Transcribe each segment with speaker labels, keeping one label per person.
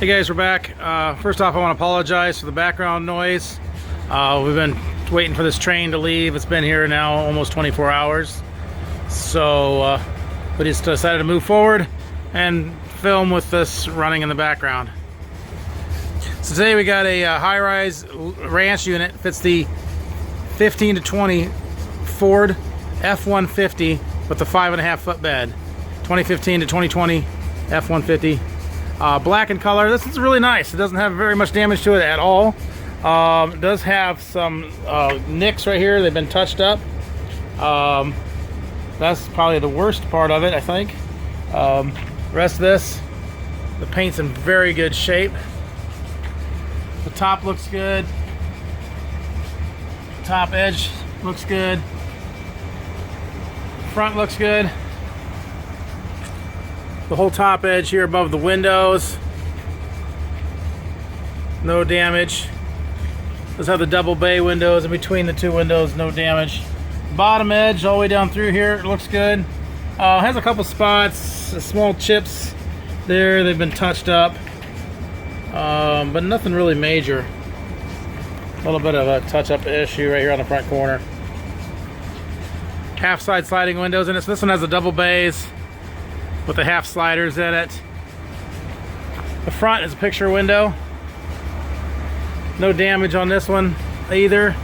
Speaker 1: Hey guys, we're back. First off, I want to apologize for the background noise. We've been waiting for this train to leave. It's been here now almost 24 hours. So we just decided to move forward and film with this running in the background. So today we got a high-rise ranch unit. Fits the 15 to 20 Ford F-150 with the 5.5 foot bed. 2015 to 2020 F-150. Black in color. This is really nice. It doesn't have very much damage to it at all. It does have some nicks right here. They've been touched up. That's probably the worst part of it, I think. Rest of this, the paint's in very good shape. The top looks good. Top edge looks good. Front looks good. The whole top edge here above the windows, no damage. Does have the double bay windows in between the two windows, no damage. Bottom edge all the way down through here, it looks good. Has a couple spots, small chips there, they've been touched up, but nothing really major. A little bit of a touch-up issue right here on the front corner. Half side sliding windows in it, so this one has the double bays with the half sliders in it. The front is a picture window. No damage on this one either.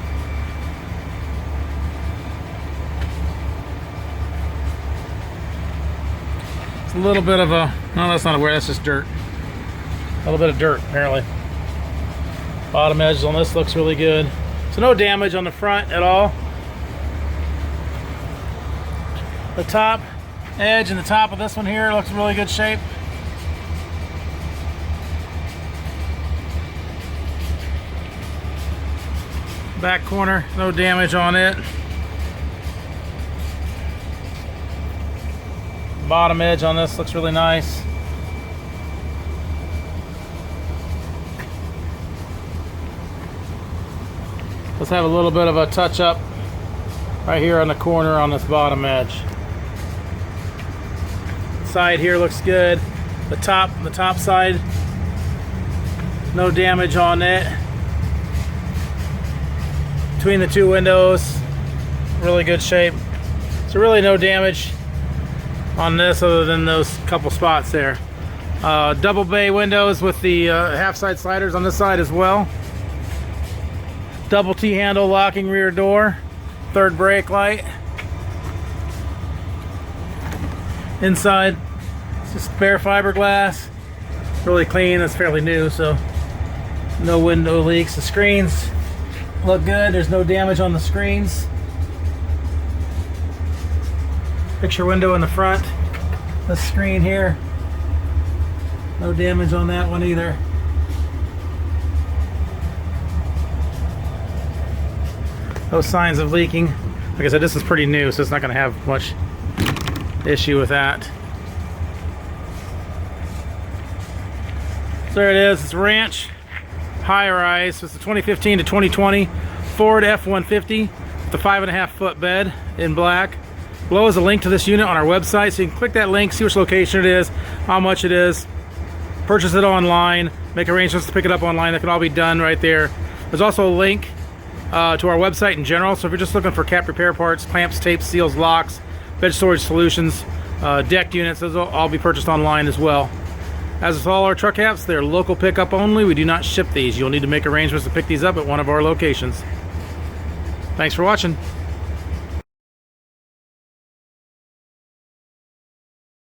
Speaker 1: It's a little bit of a, no, that's not a wear, that's just dirt. A little bit of dirt apparently. Bottom edge on this looks really good. So no damage on the front at all. The top edge and the top of this one here looks in really good shape. Back corner, no damage on it. Bottom edge on this looks really nice. Let's have a little bit of a touch up right here on the corner on this bottom edge. Side here looks good. The top side, no damage on it. Between the two windows, really good shape. So really no damage on this other than those couple spots there. Double bay windows with the half side sliders on this side as well. Double T-handle locking rear door. Third brake light. Inside, it's just bare fiberglass. Really clean, it's fairly new, so no window leaks. The screens look good, there's no damage on the screens. Picture window in the front. This screen here, no damage on that one either. No signs of leaking. Like I said, this is pretty new, so it's not going to have much issue with that. So there it is. It's a ranch high-rise. So it's the 2015 to 2020 Ford F-150 with the 5.5 foot bed in black. Below is a link to this unit on our website, so you can click that link, see which location it is, how much it is, purchase it online, make arrangements to pick it up online. That can all be done right there. There's also a link to our website in general, so if you're just looking for cap repair parts, clamps, tapes, seals, locks, bed storage solutions, deck units, those will all be purchased online as well. As with all our truck apps, they're local pickup only. We do not ship these. You'll need to make arrangements to pick these up at one of our locations. Thanks for watching.